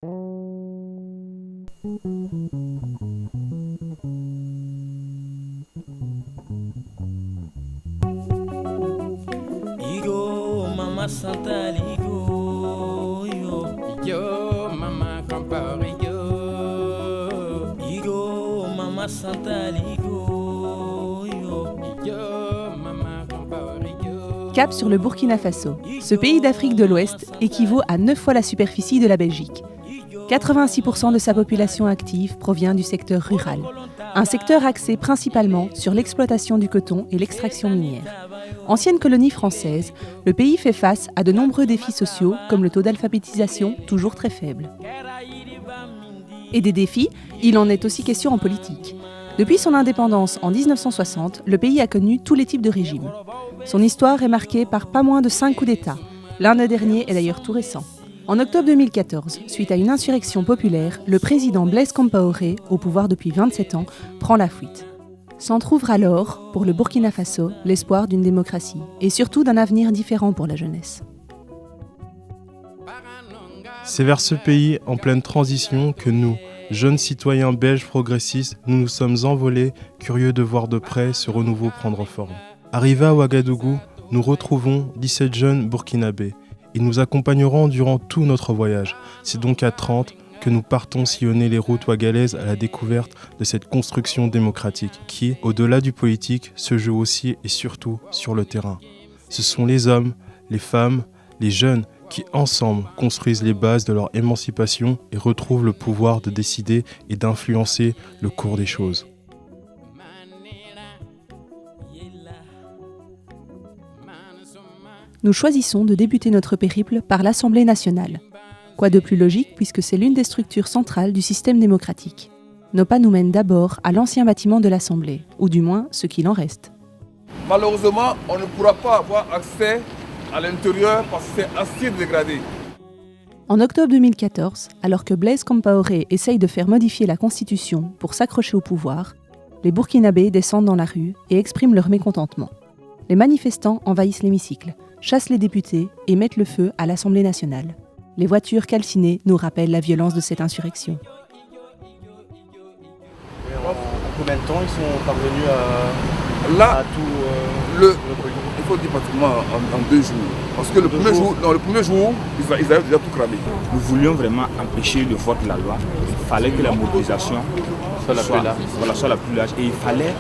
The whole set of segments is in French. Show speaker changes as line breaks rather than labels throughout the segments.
Igo, mama Santa Ligo, yo, mama Campari, Igo, mama Santa Ligo, yo, mama Campari.
Cap sur le Burkina Faso. Ce pays d'Afrique de l'Ouest équivaut à 9 fois la superficie de la Belgique. 86% de sa population active provient du secteur rural. Un secteur axé principalement sur l'exploitation du coton et l'extraction minière. Ancienne colonie française, le pays fait face à de nombreux défis sociaux, comme le taux d'alphabétisation toujours très faible. Et des défis, il en est aussi question en politique. Depuis son indépendance en 1960, le pays a connu tous les types de régimes. Son histoire est marquée par pas moins de 5 coups d'État. L'un des derniers est d'ailleurs tout récent. En octobre 2014, suite à une insurrection populaire, le président Blaise Compaoré, au pouvoir depuis 27 ans, prend la fuite. S'entrouvre alors, pour le Burkina Faso, l'espoir d'une démocratie, et surtout d'un avenir différent pour la jeunesse.
C'est vers ce pays en pleine transition que nous, jeunes citoyens belges progressistes, nous nous sommes envolés, curieux de voir de près ce renouveau prendre forme. Arrivés à Ouagadougou, nous retrouvons 17 jeunes burkinabés. Ils nous accompagneront durant tout notre voyage. C'est donc à 30 que nous partons sillonner les routes ouagalaises à la découverte de cette construction démocratique qui, au-delà du politique, se joue aussi et surtout sur le terrain. Ce sont les hommes, les femmes, les jeunes qui, ensemble, construisent les bases de leur émancipation et retrouvent le pouvoir de décider et d'influencer le cours des choses.
Nous choisissons de débuter notre périple par l'Assemblée nationale. Quoi de plus logique puisque c'est l'une des structures centrales du système démocratique. Nos pas nous mènent d'abord à l'ancien bâtiment de l'Assemblée, ou du moins ce qu'il en reste.
Malheureusement, on ne pourra pas avoir accès à l'intérieur parce que c'est assez dégradé.
En octobre 2014, alors que Blaise Compaoré essaye de faire modifier la Constitution pour s'accrocher au pouvoir, les Burkinabés descendent dans la rue et expriment leur mécontentement. Les manifestants envahissent l'hémicycle, chassent les députés et mettent le feu à l'Assemblée nationale. Les voitures calcinées nous rappellent la violence de cette insurrection.
En combien de temps ils sont parvenus
Là,
à tout...
il faut dire pratiquement en 2 jours. Parce que le premier jour, ils avaient déjà tout cramé.
Nous voulions vraiment empêcher le vote de la loi. Il fallait que la mobilisation soit la plus large. Et il fallait,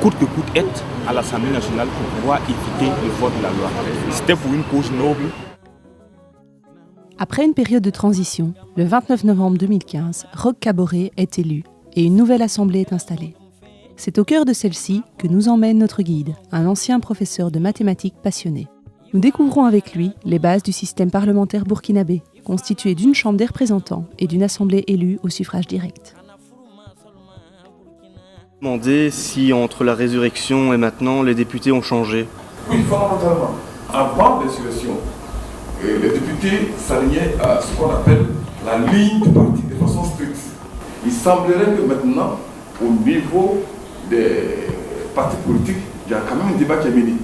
coûte que coûte, être à l'Assemblée nationale pour pouvoir éviter le vote de la loi. C'était pour une cause noble.
Après une période de transition, le 29 novembre 2015, Roch Kaboré est élu et une nouvelle assemblée est installée. C'est au cœur de celle-ci que nous emmène notre guide, un ancien professeur de mathématiques passionné. Nous découvrons avec lui les bases du système parlementaire burkinabé, constitué d'une chambre des représentants et d'une assemblée élue au suffrage direct.
Demander si entre la résurrection et maintenant les députés ont changé.
Oui, fondamentalement. Avant l'insurrection, les députés s'alignaient à ce qu'on appelle la ligne du parti de façon stricte. Il semblerait que maintenant, au niveau des partis politiques, il y a quand même un débat qui est mené.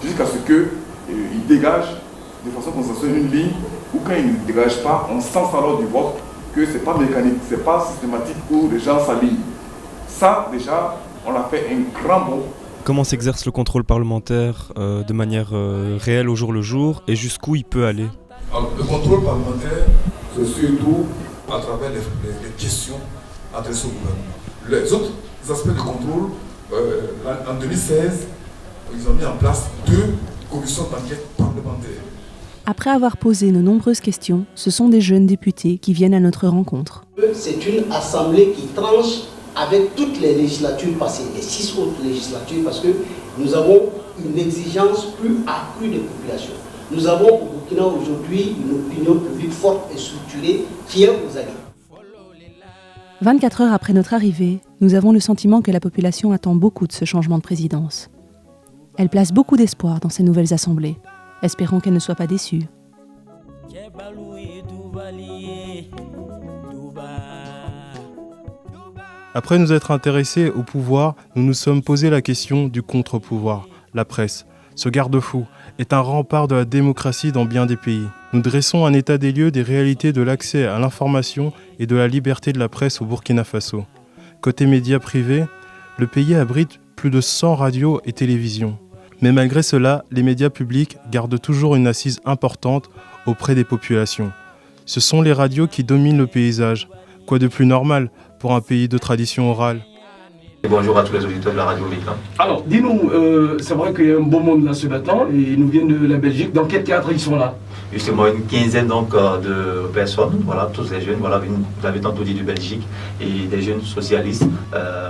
Jusqu'à ce qu'ils dégagent de façon consensuelle une ligne, ou quand ils ne dégagent pas, on sent ça lors du vote que ce n'est pas mécanique, ce n'est pas systématique où les gens s'alignent. Ça, déjà, on a fait un grand bond.
Comment s'exerce le contrôle parlementaire de manière réelle au jour le jour et jusqu'où il peut aller?
Alors, le contrôle parlementaire, c'est surtout à travers les questions adressées au gouvernement. Les autres aspects de contrôle, en 2016, ils ont mis en place 2 commissions d'enquête parlementaires.
Après avoir posé nos nombreuses questions, ce sont des jeunes députés qui viennent à notre rencontre.
C'est une assemblée qui tranche avec toutes les législatures passées, les 6 autres législatures, parce que nous avons une exigence plus accrue des populations. Nous avons au Burkina aujourd'hui une opinion publique forte et structurée qui est aux aguets.
24 heures après notre arrivée, nous avons le sentiment que la population attend beaucoup de ce changement de présidence. Elle place beaucoup d'espoir dans ces nouvelles assemblées. Espérons qu'elle ne soit pas déçue.
Après nous être intéressés au pouvoir, nous nous sommes posé la question du contre-pouvoir, la presse. Ce garde-fou, est un rempart de la démocratie dans bien des pays. Nous dressons un état des lieux des réalités de l'accès à l'information et de la liberté de la presse au Burkina Faso. Côté médias privés, le pays abrite plus de 100 radios et télévisions. Mais malgré cela, les médias publics gardent toujours une assise importante auprès des populations. Ce sont les radios qui dominent le paysage. Quoi de plus normal pour un pays de tradition orale?
Et bonjour à tous les auditeurs de la radio Vika.
Alors, dis-nous, c'est vrai qu'il y a un beau monde là ce matin, et ils nous viennent de la Belgique. Dans quel cadre ils sont là?
Justement, une quinzaine donc, de personnes, voilà, tous les jeunes, voilà, vous avez tantôt dit de Belgique, et des jeunes socialistes.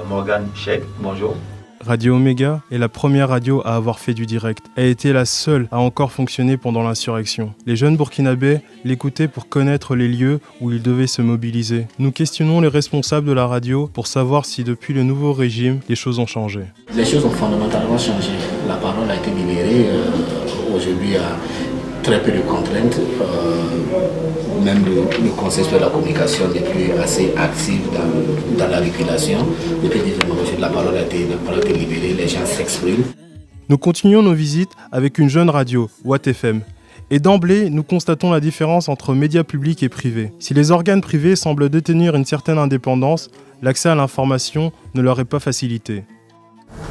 Morgan Cheikh, bonjour.
Radio Omega est la première radio à avoir fait du direct. Elle était la seule à encore fonctionner pendant l'insurrection. Les jeunes burkinabés l'écoutaient pour connaître les lieux où ils devaient se mobiliser. Nous questionnons les responsables de la radio pour savoir si depuis le nouveau régime, les choses ont changé.
Les choses ont fondamentalement changé. La parole a été libérée. Aujourd'hui, il y a très peu de contraintes. Même le Conseil de la communication n'est plus assez actif dans la régulation. Depuis la parole a été libérée, les gens s'expriment.
Nous continuons nos visites avec une jeune radio, Watt FM. Et d'emblée, nous constatons la différence entre médias publics et privés. Si les organes privés semblent détenir une certaine indépendance, l'accès à l'information ne leur est pas facilité.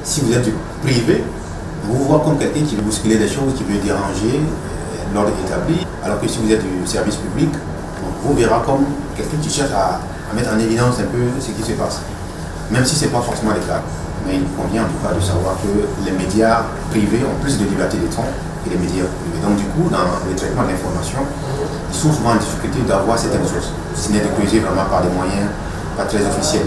Si vous êtes du privé, vous voyez comme quelqu'un qui veut bousculer les choses, qui veut déranger l'ordre établi, alors que si vous êtes du service public, vous verrez comme quelqu'un qui cherche à mettre en évidence un peu ce qui se passe. Même si ce n'est pas forcément le cas. Mais il convient en tout cas de savoir que les médias privés ont plus de liberté de ton que les médias privés. Donc du coup, dans le traitement de l'information, ils sont souvent en difficulté d'avoir certaines sources. Ce n'est déposé vraiment par des moyens pas très officiels.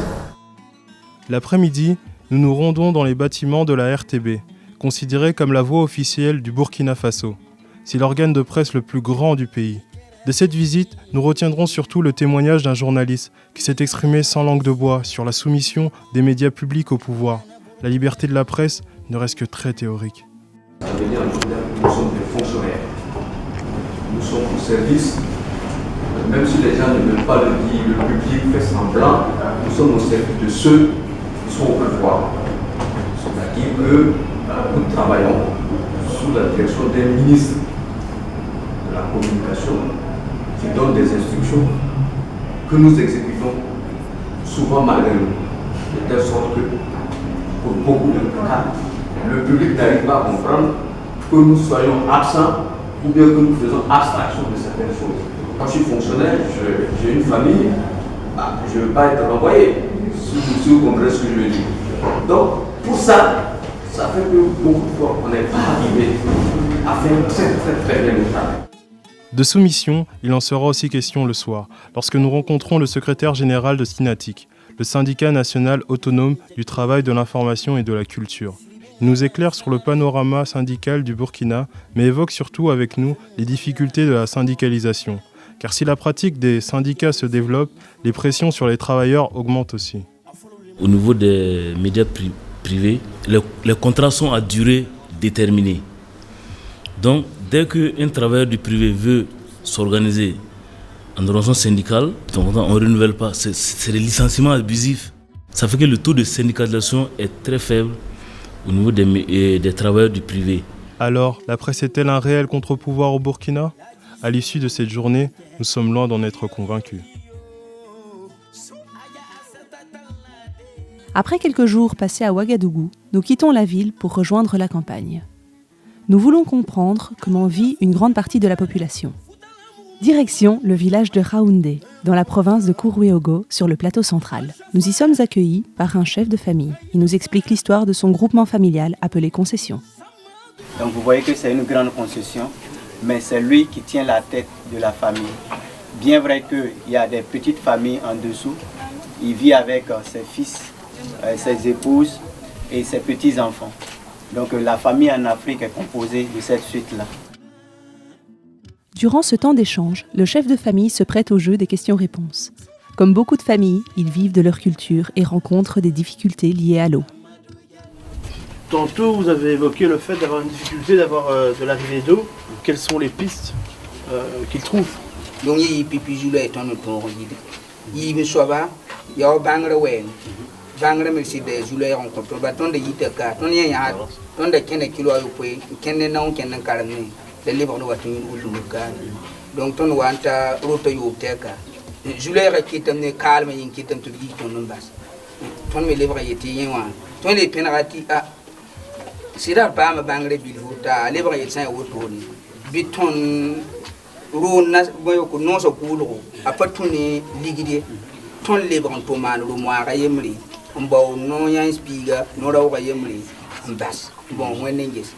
L'après-midi, nous nous rendons dans les bâtiments de la RTB, considérée comme la voix officielle du Burkina Faso. C'est l'organe de presse le plus grand du pays. De cette visite, nous retiendrons surtout le témoignage d'un journaliste qui s'est exprimé sans langue de bois sur la soumission des médias publics au pouvoir. La liberté de la presse ne reste que très théorique.
Nous sommes des fonctionnaires. Nous sommes au service. Même si les gens ne veulent pas le dire, le public fait semblant, nous sommes au service de ceux qui sont au pouvoir. C'est-à-dire que nous travaillons sous la direction des ministres de la communication qui donnent des instructions que nous exécutons souvent malgré nous, de telle sorte que pour beaucoup de cas, le public n'arrive pas à comprendre que nous soyons absents ou bien que nous faisons abstraction de certaines choses. Quand je suis fonctionnaire, j'ai une famille, je ne veux pas être renvoyé, si vous comprenez ce que je veux dire. Donc, pour ça, ça fait que beaucoup de fois, on n'est pas arrivé à faire très bien le travail.
De soumission, il en sera aussi question le soir, lorsque nous rencontrons le secrétaire général de SYNATIC, le syndicat national autonome du travail, de l'information et de la culture. Il nous éclaire sur le panorama syndical du Burkina, mais évoque surtout avec nous les difficultés de la syndicalisation. Car si la pratique des syndicats se développe, les pressions sur les travailleurs augmentent aussi.
Au niveau des médias privés, les contrats sont à durée déterminée. Donc, dès qu'un travailleur du privé veut s'organiser en organisation syndicale, on ne renouvelle pas. C'est des licenciements abusifs. Ça fait que le taux de syndicalisation est très faible au niveau des travailleurs du privé.
Alors, la presse est-elle un réel contre-pouvoir au Burkina ? À l'issue de cette journée, nous sommes loin d'en être convaincus.
Après quelques jours passés à Ouagadougou, nous quittons la ville pour rejoindre la campagne. Nous voulons comprendre comment vit une grande partie de la population. Direction le village de Raoundé, dans la province de Kourouéogo, sur le plateau central. Nous y sommes accueillis par un chef de famille. Il nous explique l'histoire de son groupement familial appelé Concession.
Donc vous voyez que c'est une grande concession, mais c'est lui qui tient la tête de la famille. Bien vrai qu'il y a des petites familles en dessous, il vit avec ses fils, ses épouses et ses petits-enfants. Donc la famille en Afrique est composée de cette suite-là.
Durant ce temps d'échange, le chef de famille se prête au jeu des questions-réponses. Comme beaucoup de familles, ils vivent de leur culture et rencontrent des difficultés liées à l'eau.
Tantôt, vous avez évoqué le fait d'avoir une difficulté d'avoir de l'arrivée d'eau. Quelles sont les pistes qu'ils trouvent?
bangre me si de jule on ko to ba ton de yite ka ton yen ya ton de kene kilo ayo ko kene na on kene karne de libre no watu ulu ka donc ton wanta roto yo teka jule ra kitam ne calme yin kitam to yi ton bas ton me libre yete yen wa ton le penalty a sira ba ma bangre bil huta libre yete sa woto ni biton ro na boyo ko non so kulo apatuni ligide ton libre to man ro mo ara yemri mbo no yan spiga no raw ga yemri bas bon wenen gis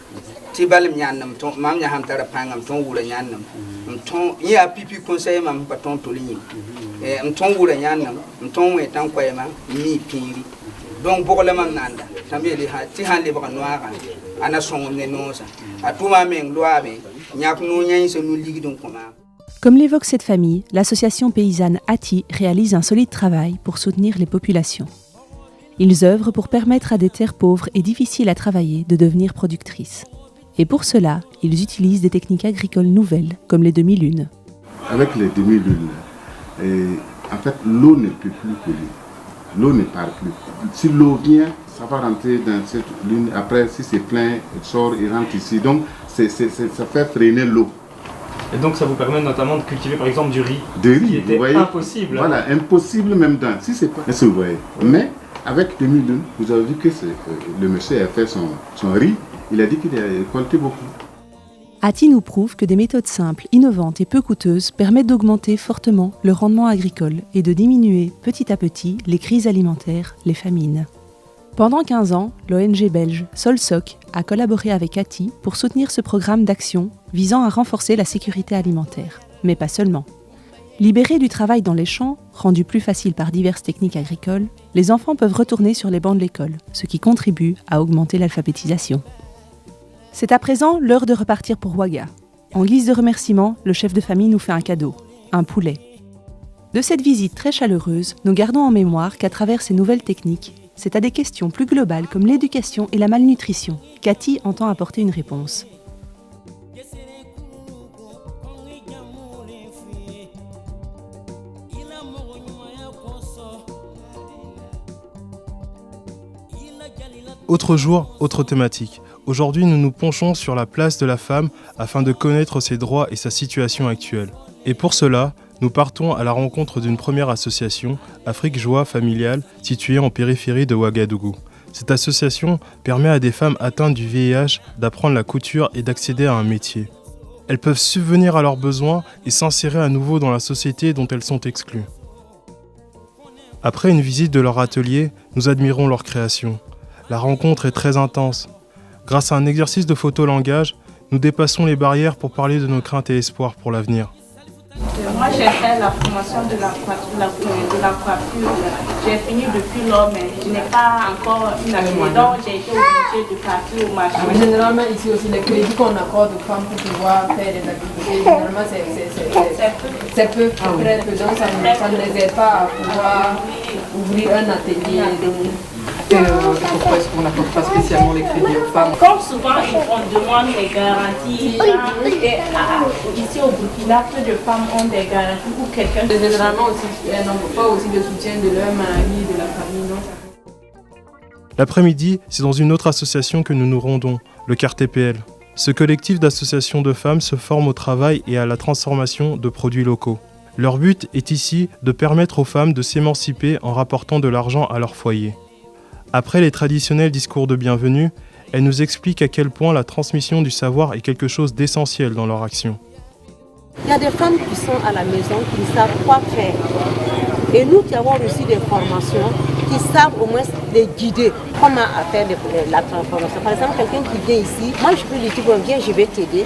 ti balim nyannam ton mam nya ham tara pangam ton wura nyannam ton ya pipi conseil mam paton to ligni ton wura nyannam ton we tan koyema mi piri donc bokole mam nanda tambe li ha ti han libre no ara ana son ne no sa atuma men loabe nyak no nyan se no ligidon koma.
Comme l'évoque cette famille, l'association paysanne ATI réalise un solide travail pour soutenir les populations. Ils œuvrent pour permettre à des terres pauvres et difficiles à travailler de devenir productrices. Et pour cela, ils utilisent des techniques agricoles nouvelles, comme les demi-lunes.
Avec les demi-lunes, en fait, l'eau ne peut plus couler. L'eau ne part plus. Si l'eau vient, ça va rentrer dans cette lune. Après, si c'est plein, elle sort et rentre ici. Donc, ça fait freiner l'eau.
Et donc ça vous permet notamment de cultiver par exemple du riz, qui était
vous voyez,
impossible.
Voilà, impossible même dans, si c'est pas, est-ce que vous voyez. Mais avec 2002, vous avez vu que le monsieur a fait son riz, il a dit qu'il a récolté beaucoup.
ATI nous prouve que des méthodes simples, innovantes et peu coûteuses permettent d'augmenter fortement le rendement agricole et de diminuer petit à petit les crises alimentaires, les famines. Pendant 15 ans, l'ONG belge Solsoc a collaboré avec ATI pour soutenir ce programme d'action visant à renforcer la sécurité alimentaire. Mais pas seulement. Libérés du travail dans les champs, rendus plus faciles par diverses techniques agricoles, les enfants peuvent retourner sur les bancs de l'école, ce qui contribue à augmenter l'alphabétisation. C'est à présent l'heure de repartir pour Ouaga. En guise de remerciement, le chef de famille nous fait un cadeau, un poulet. De cette visite très chaleureuse, nous gardons en mémoire qu'à travers ces nouvelles techniques, c'est à des questions plus globales comme l'éducation et la malnutrition qu'ATI entend apporter une réponse.
Autre jour, autre thématique. Aujourd'hui, nous nous penchons sur la place de la femme afin de connaître ses droits et sa situation actuelle. Et pour cela, nous partons à la rencontre d'une première association, Afrique Joie Familiale, située en périphérie de Ouagadougou. Cette association permet à des femmes atteintes du VIH d'apprendre la couture et d'accéder à un métier. Elles peuvent subvenir à leurs besoins et s'insérer à nouveau dans la société dont elles sont exclues. Après une visite de leur atelier, nous admirons leur création. La rencontre est très intense. Grâce à un exercice de photolangage, nous dépassons les barrières pour parler de nos craintes et espoirs pour l'avenir.
Moi, j'ai fait la formation de la coiffure. J'ai fini depuis lors, mais je n'ai pas encore une activité. Donc, j'ai été obligée de partir au marché.
Généralement, ici aussi, les crédits qu'on accorde aux femmes pour pouvoir faire des activités, généralement, c'est peu. Donc, ça ne les aide pas à pouvoir ouvrir un atelier.
Pourquoi est-ce qu'on n'accorde pas spécialement les crédits aux femmes?
Comme souvent, on demande les garanties. Ici au Burkina, peu de femmes ont des garanties ou quelqu'un.
Généralement aussi, elles n'ont pas aussi de soutien de leur mari, de la famille. Non.
L'après-midi, c'est dans une autre association que nous nous rendons, le CARTPL. Ce collectif d'associations de femmes se forme au travail et à la transformation de produits locaux. Leur but est ici de permettre aux femmes de s'émanciper en rapportant de l'argent à leur foyer. Après les traditionnels discours de bienvenue, elles nous expliquent à quel point la transmission du savoir est quelque chose d'essentiel dans leur action.
Il y a des femmes qui sont à la maison, qui ne savent quoi faire. Et nous qui avons reçu des formations, qui savent au moins les guider, comment faire la transformation. Par exemple, quelqu'un qui vient ici, moi je peux lui dire, bon, viens, je vais t'aider.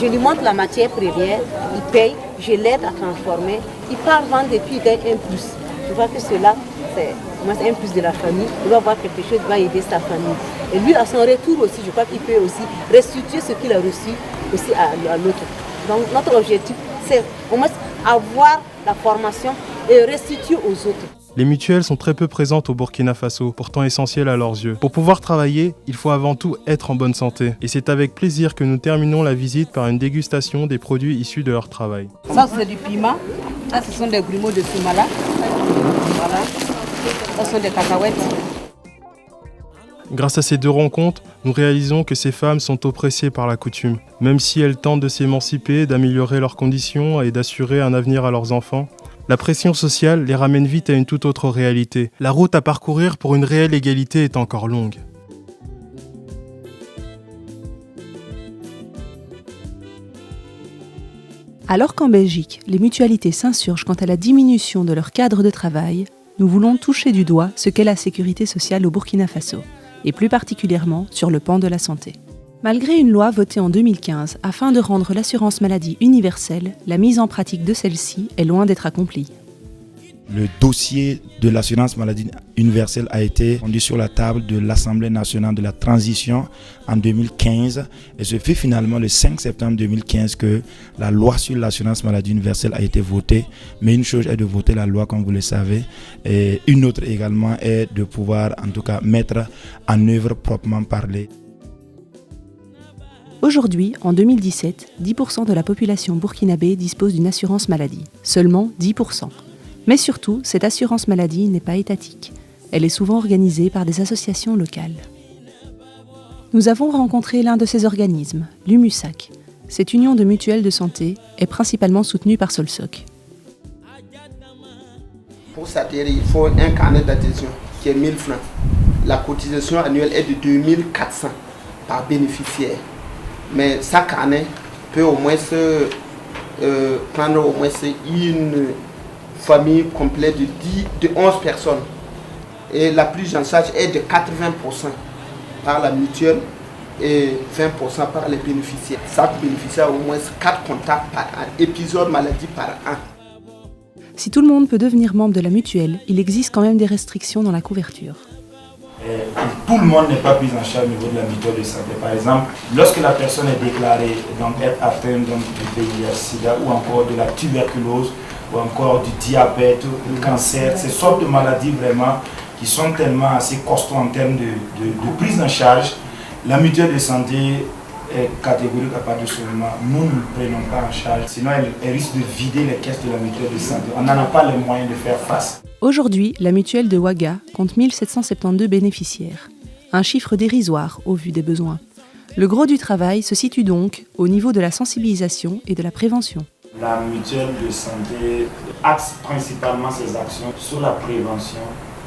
Je lui montre la matière première, il paye, je l'aide à transformer. Il part vendre et puis il gagne un plus. Je vois que cela, c'est un plus de la famille. Il va voir quelque chose, il va aider sa famille. Et lui, à son retour aussi, je crois qu'il peut aussi restituer ce qu'il a reçu aussi à l'autre. Donc notre objectif, c'est au moins avoir la formation et restituer aux autres.
Les mutuelles sont très peu présentes au Burkina Faso, pourtant essentielles à leurs yeux. Pour pouvoir travailler, il faut avant tout être en bonne santé. Et c'est avec plaisir que nous terminons la visite par une dégustation des produits issus de leur travail.
Ça, c'est du piment. Ça, ce sont des grumeaux de Soumala. Voilà. Ce sont des cacahuètes.
Grâce à ces deux rencontres, nous réalisons que ces femmes sont oppressées par la coutume. Même si elles tentent de s'émanciper, d'améliorer leurs conditions et d'assurer un avenir à leurs enfants, la pression sociale les ramène vite à une toute autre réalité. La route à parcourir pour une réelle égalité est encore longue.
Alors qu'en Belgique, les mutualités s'insurgent quant à la diminution de leur cadre de travail, nous voulons toucher du doigt ce qu'est la sécurité sociale au Burkina Faso, et plus particulièrement sur le pan de la santé. Malgré une loi votée en 2015 afin de rendre l'assurance maladie universelle, la mise en pratique de celle-ci est loin d'être accomplie.
Le dossier de l'assurance maladie universelle a été rendu sur la table de l'Assemblée nationale de la transition en 2015 et ce fut finalement le 5 septembre 2015 que la loi sur l'assurance maladie universelle a été votée. Mais une chose est de voter la loi comme vous le savez et une autre également est de pouvoir en tout cas mettre en œuvre proprement parler.
Aujourd'hui, en 2017, 10% de la population burkinabé dispose d'une assurance maladie. Seulement 10%. Mais surtout, cette assurance maladie n'est pas étatique. Elle est souvent organisée par des associations locales. Nous avons rencontré l'un de ces organismes, l'UMUSAC. Cette union de mutuelles de santé est principalement soutenue par Solsoc.
Pour s'adhérer, il faut un carnet d'adhésion qui est 1000 francs. La cotisation annuelle est de 2400 par bénéficiaire. Mais chaque année peut au moins prendre au moins une famille complète de 11 personnes. Et la prise en charge est de 80% par la mutuelle et 20% par les bénéficiaires. Chaque bénéficiaire a au moins 4 contacts par épisode maladie par an.
Si tout le monde peut devenir membre de la mutuelle, il existe quand même des restrictions dans la couverture.
Tout le monde n'est pas pris en charge au niveau de la mutuelle de santé. Par exemple, lorsque la personne est déclarée être atteinte du VIH/SIDA ou encore de la tuberculose ou encore du diabète, du cancer, ces sortes de maladies vraiment qui sont tellement assez costauds en termes de prise en charge, la mutuelle de santé est catégorique à partir de ce moment. Nous ne le prenons pas en charge, sinon elle risque de vider les caisses de la mutuelle de santé. On n'en a pas les moyens de faire face.
Aujourd'hui, la mutuelle de Ouaga compte 1772 bénéficiaires. Un chiffre dérisoire au vu des besoins. Le gros du travail se situe donc au niveau de la sensibilisation et de la prévention.
La mutuelle de santé axe principalement ses actions sur la prévention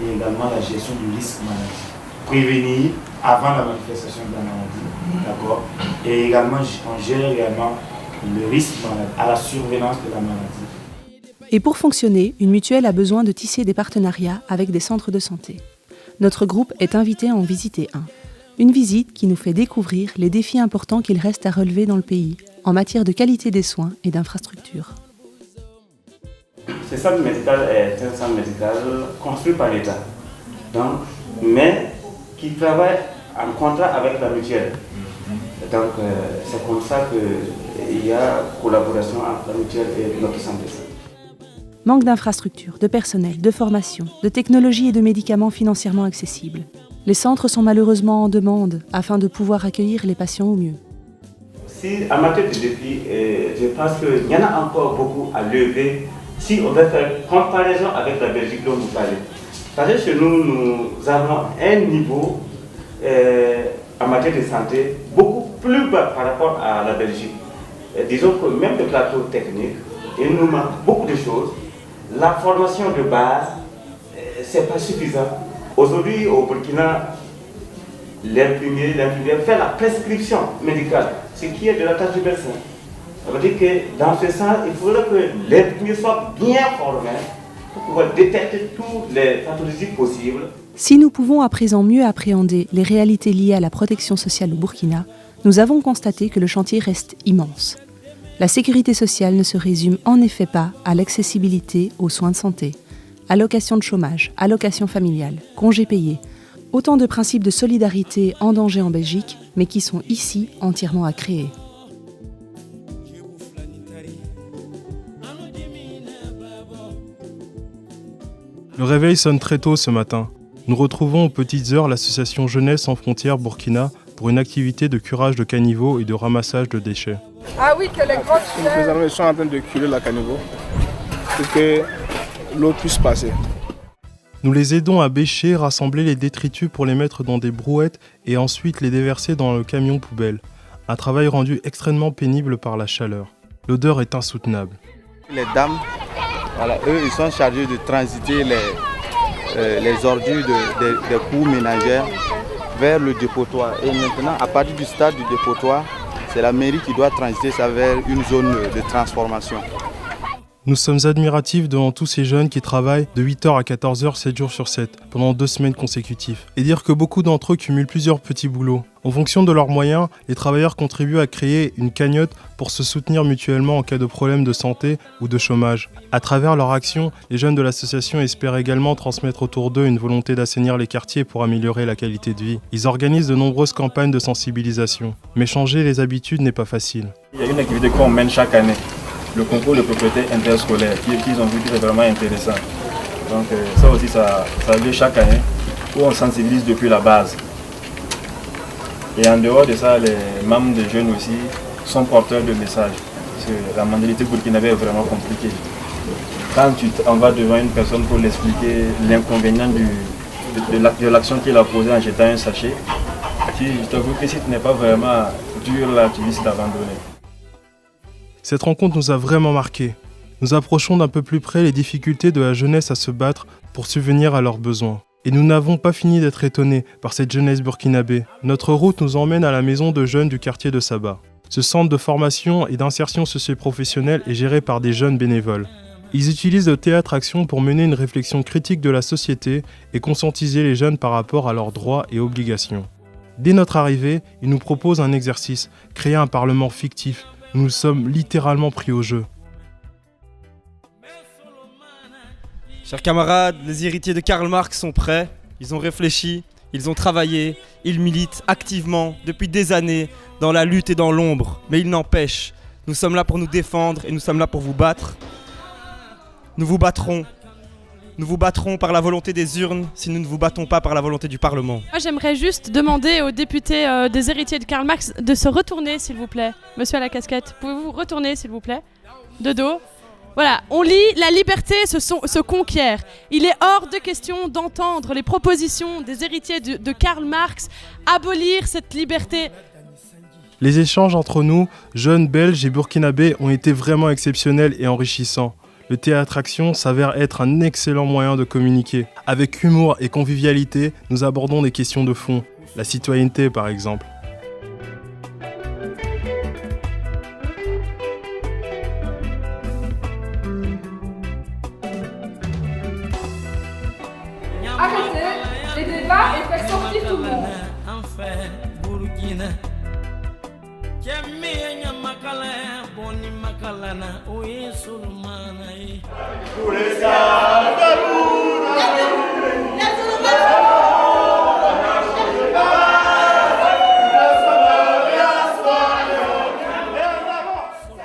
et également la gestion du risque maladie. Prévenir avant la manifestation de la maladie, d'accord. Et également, on gère également le risque maladie, à la surveillance de la maladie.
Et pour fonctionner, une mutuelle a besoin de tisser des partenariats avec des centres de santé. Notre groupe est invité à en visiter un. Une visite qui nous fait découvrir les défis importants qu'il reste à relever dans le pays, en matière de qualité des soins et d'infrastructures.
Ce centre médical est un centre médical construit par l'État, mais qui travaille en contrat avec la mutuelle. Donc c'est comme ça qu'il y a collaboration entre la mutuelle et notre santé.
Manque d'infrastructures, de personnel, de formation, de technologies et de médicaments financièrement accessibles. Les centres sont malheureusement en demande afin de pouvoir accueillir les patients au mieux.
Si en matière de défis, je pense qu'il y en a encore beaucoup à lever si on veut faire comparaison avec la Belgique dont vous parlez. Parce que chez nous, nous avons un niveau en matière de santé beaucoup plus bas par rapport à la Belgique. Disons que même le plateau technique, il nous manque beaucoup de choses. La formation de base, ce n'est pas suffisant. Aujourd'hui, au Burkina, l'infirmière fait la prescription médicale, ce qui est de la tâche du médecin. Ça veut dire que dans ce sens, il faudrait que l'infirmier soit bien formé pour pouvoir détecter toutes les pathologies possibles.
Si nous pouvons à présent mieux appréhender les réalités liées à la protection sociale au Burkina, nous avons constaté que le chantier reste immense. La sécurité sociale ne se résume en effet pas à l'accessibilité aux soins de santé, allocation de chômage, allocation familiale, congés payés, autant de principes de solidarité en danger en Belgique, mais qui sont ici entièrement à créer.
Le réveil sonne très tôt ce matin. Nous retrouvons aux petites heures l'association Jeunesse sans frontières Burkina pour une activité de curage de caniveaux et de ramassage de déchets.
Ah oui, que les grosses... Nous sommes en train de curer la caniveau pour que l'eau puisse passer.
Nous les aidons à bêcher, rassembler les détritus pour les mettre dans des brouettes et ensuite les déverser dans le camion poubelle. Un travail rendu extrêmement pénible par la chaleur. L'odeur est insoutenable.
Les dames, voilà, eux, ils sont chargés de transiter les ordures des cours ménagères vers le dépotoir. Et maintenant, à partir du stade du dépotoir, c'est la mairie qui doit transiter ça vers une zone de transformation.
Nous sommes admiratifs devant tous ces jeunes qui travaillent de 8h à 14h, 7 jours sur 7, pendant 2 semaines consécutives. Et dire que beaucoup d'entre eux cumulent plusieurs petits boulots. En fonction de leurs moyens, les travailleurs contribuent à créer une cagnotte pour se soutenir mutuellement en cas de problème de santé ou de chômage. À travers leur action, les jeunes de l'association espèrent également transmettre autour d'eux une volonté d'assainir les quartiers pour améliorer la qualité de vie. Ils organisent de nombreuses campagnes de sensibilisation. Mais changer les habitudes n'est pas facile.
Il y a une activité qu'on mène chaque année. Le concours de propriété interscolaire, qu'ils ont vu que c'est vraiment intéressant. Donc ça aussi, ça a lieu chaque année, où on sensibilise depuis la base. Et en dehors de ça, les membres des jeunes aussi sont porteurs de messages. Parce que la mentalité burkinabé est vraiment compliquée. Quand on va devant une personne pour l'expliquer l'inconvénient de l'action qu'il a posée en jetant un sachet, je t'avoue que si tu n'es pas vraiment dur là, tu risques d'abandonner.
Cette rencontre nous a vraiment marqués. Nous approchons d'un peu plus près les difficultés de la jeunesse à se battre pour subvenir à leurs besoins. Et nous n'avons pas fini d'être étonnés par cette jeunesse burkinabé. Notre route nous emmène à la maison de jeunes du quartier de Saba. Ce centre de formation et d'insertion socio-professionnelle est géré par des jeunes bénévoles. Ils utilisent le théâtre-action pour mener une réflexion critique de la société et conscientiser les jeunes par rapport à leurs droits et obligations. Dès notre arrivée, ils nous proposent un exercice, créer un parlement fictif. Nous sommes littéralement pris au jeu.
Chers camarades, les héritiers de Karl Marx sont prêts, ils ont réfléchi, ils ont travaillé, ils militent activement depuis des années dans la lutte et dans l'ombre. Mais il n'empêche, nous sommes là pour nous défendre et nous sommes là pour vous battre. Nous vous battrons. Nous vous battrons par la volonté des urnes si nous ne vous battons pas par la volonté du Parlement.
Moi, j'aimerais juste demander aux députés des héritiers de Karl Marx de se retourner, s'il vous plaît. Monsieur à la casquette, pouvez-vous retourner, s'il vous plaît? De dos. Voilà, on lit, la liberté se conquiert. Il est hors de question d'entendre les propositions des héritiers de Karl Marx abolir cette liberté.
Les échanges entre nous, jeunes belges et burkinabés, ont été vraiment exceptionnels et enrichissants. Le théâtre-action s'avère être un excellent moyen de communiquer. Avec humour et convivialité, nous abordons des questions de fond. La citoyenneté, par exemple.
Arrêtez les débats et faire sortir tout le monde.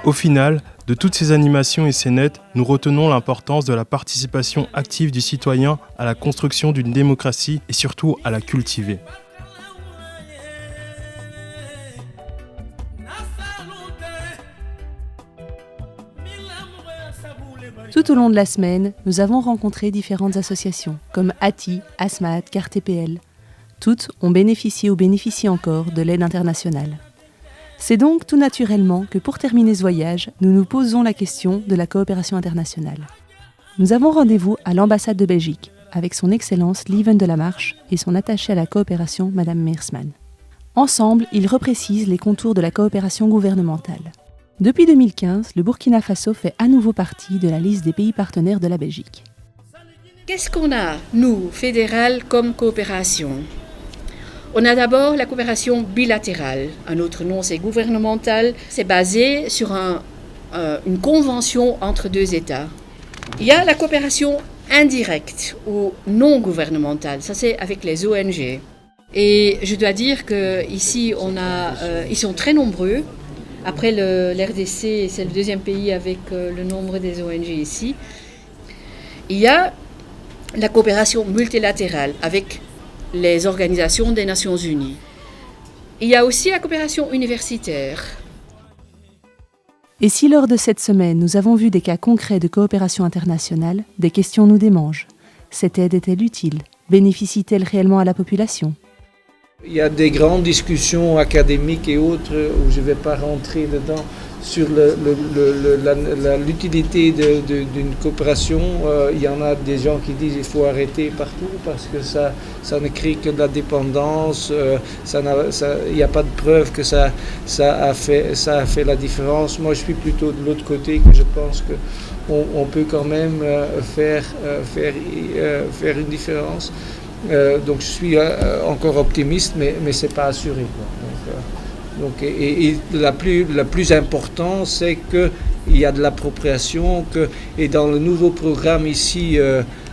Au final, de toutes ces animations et scénettes, nous retenons l'importance de la participation active du citoyen à la construction d'une démocratie et surtout à la cultiver.
Tout au long de la semaine, nous avons rencontré différentes associations, comme ATI, ASMAT, CARTPL. Toutes ont bénéficié ou bénéficient encore de l'aide internationale. C'est donc tout naturellement que pour terminer ce voyage, nous nous posons la question de la coopération internationale. Nous avons rendez-vous à l'ambassade de Belgique, avec son Excellence Lieven de la Marche et son attachée à la coopération, Madame Meersman. Ensemble, ils reprécisent les contours de la coopération gouvernementale. Depuis 2015, le Burkina Faso fait à nouveau partie de la liste des pays partenaires de la Belgique.
Qu'est-ce qu'on a, nous, fédéral, comme coopération? On a d'abord la coopération bilatérale. Un autre nom, c'est gouvernemental. C'est basé sur une convention entre deux États. Il y a la coopération indirecte ou non gouvernementale. Ça, c'est avec les ONG. Et je dois dire qu'ici, ils sont très nombreux. Après l'RDC, c'est le deuxième pays avec le nombre des ONG ici. Il y a la coopération multilatérale avec les organisations des Nations Unies. Il y a aussi la coopération universitaire.
Et si lors de cette semaine, nous avons vu des cas concrets de coopération internationale, des questions nous démangent. Cette aide est-elle utile? Bénéficie-t-elle réellement à la population?
Il y a des grandes discussions académiques et autres où je ne vais pas rentrer dedans sur l'utilité d'une coopération. Il y en a des gens qui disent qu'il faut arrêter partout parce que ça ne crée que de la dépendance. Il n'y a pas de preuve que ça a fait la différence. Moi, je suis plutôt de l'autre côté, que je pense qu'on peut quand même faire une différence. Donc je suis encore optimiste, mais ce n'est pas assuré, quoi. Et la plus importante, c'est qu'il y a de l'appropriation, et dans le nouveau programme ici,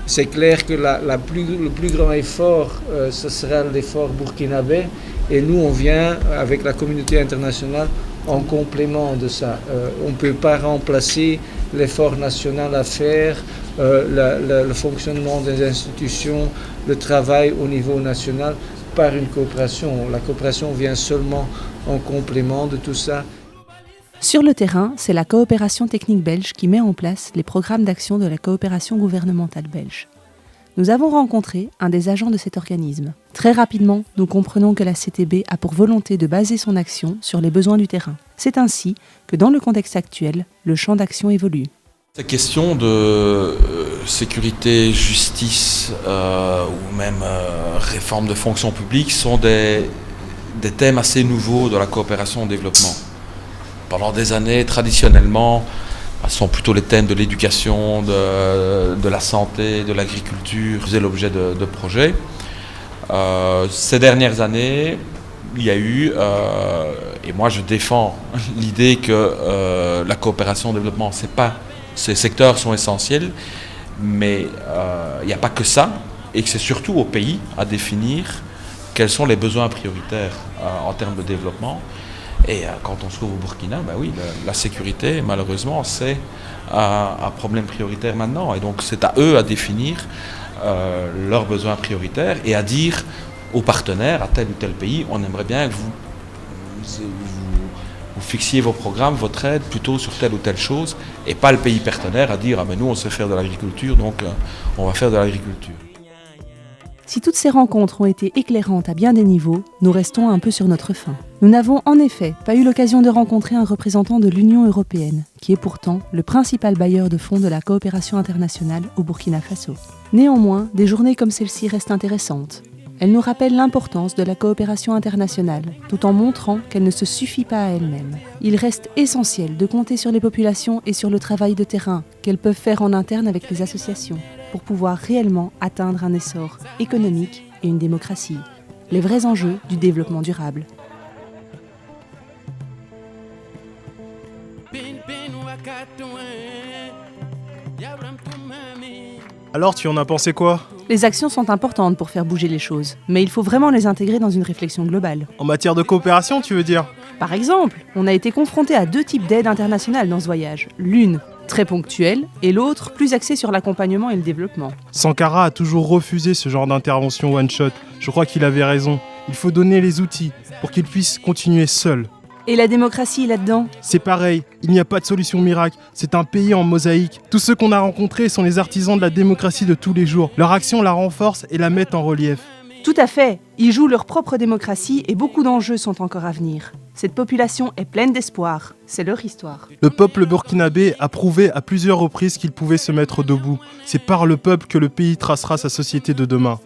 c'est clair que le plus grand effort, ce sera l'effort burkinabé, et nous on vient avec la communauté internationale en complément de ça. On ne peut pas remplacer l'effort national à faire, le fonctionnement des institutions, le travail au niveau national par une coopération. La coopération vient seulement en complément de tout ça.
Sur le terrain, c'est la coopération technique belge qui met en place les programmes d'action de la coopération gouvernementale belge. Nous avons rencontré un des agents de cet organisme. Très rapidement, nous comprenons que la CTB a pour volonté de baser son action sur les besoins du terrain. C'est ainsi que dans le contexte actuel, le champ d'action évolue.
Ces questions de sécurité, justice ou même réforme de fonction publique sont des thèmes assez nouveaux de la coopération au développement. Pendant des années, traditionnellement, ce sont plutôt les thèmes de l'éducation, de la santé, de l'agriculture qui faisaient l'objet de projets. Ces dernières années, il y a eu, et moi je défends l'idée que la coopération au développement, ces secteurs sont essentiels, mais il n'y a pas que ça, et que c'est surtout au pays à définir quels sont les besoins prioritaires en termes de développement. Et quand on se trouve au Burkina, oui, la sécurité, malheureusement, c'est un problème prioritaire maintenant. Et donc c'est à eux à définir leurs besoins prioritaires et à dire aux partenaires, à tel ou tel pays, on aimerait bien que vous fixiez vos programmes, votre aide plutôt sur telle ou telle chose, et pas le pays partenaire à dire mais nous on sait faire de l'agriculture, donc on va faire de l'agriculture.
Si toutes ces rencontres ont été éclairantes à bien des niveaux, nous restons un peu sur notre faim. Nous n'avons en effet pas eu l'occasion de rencontrer un représentant de l'Union européenne, qui est pourtant le principal bailleur de fonds de la coopération internationale au Burkina Faso. Néanmoins, des journées comme celle-ci restent intéressantes. Elles nous rappellent l'importance de la coopération internationale, tout en montrant qu'elle ne se suffit pas à elle-même. Il reste essentiel de compter sur les populations et sur le travail de terrain qu'elles peuvent faire en interne avec les associations, pour pouvoir réellement atteindre un essor économique et une démocratie, les vrais enjeux du développement durable.
Alors, tu en as pensé quoi?
Les actions sont importantes pour faire bouger les choses, mais il faut vraiment les intégrer dans une réflexion globale.
En matière de coopération, tu veux dire?
Par exemple, on a été confronté à 2 types d'aides internationales dans ce voyage. L'une, très ponctuelle, et l'autre, plus axée sur l'accompagnement et le développement.
Sankara a toujours refusé ce genre d'intervention one-shot. Je crois qu'il avait raison. Il faut donner les outils pour qu'il puisse continuer seul.
Et la démocratie là-dedans?
C'est pareil, il n'y a pas de solution miracle, c'est un pays en mosaïque. Tous ceux qu'on a rencontrés sont les artisans de la démocratie de tous les jours. Leur action la renforce et la met en relief.
Tout à fait, ils jouent leur propre démocratie et beaucoup d'enjeux sont encore à venir. Cette population est pleine d'espoir, c'est leur histoire.
Le peuple burkinabé a prouvé à plusieurs reprises qu'il pouvait se mettre debout. C'est par le peuple que le pays tracera sa société de demain.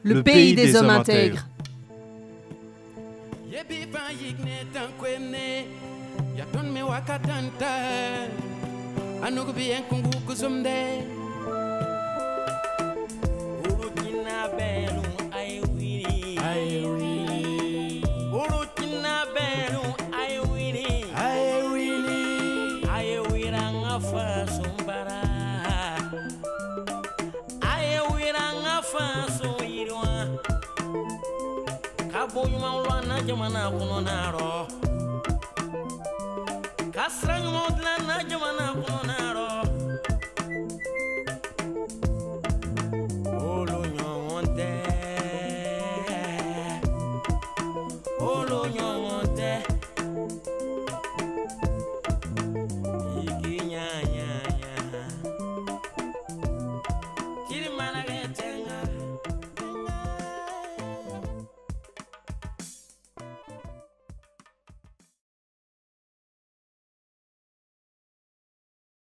Le pays des hommes intègres.
Jamana kono naro kasra nyumodla na jamana kono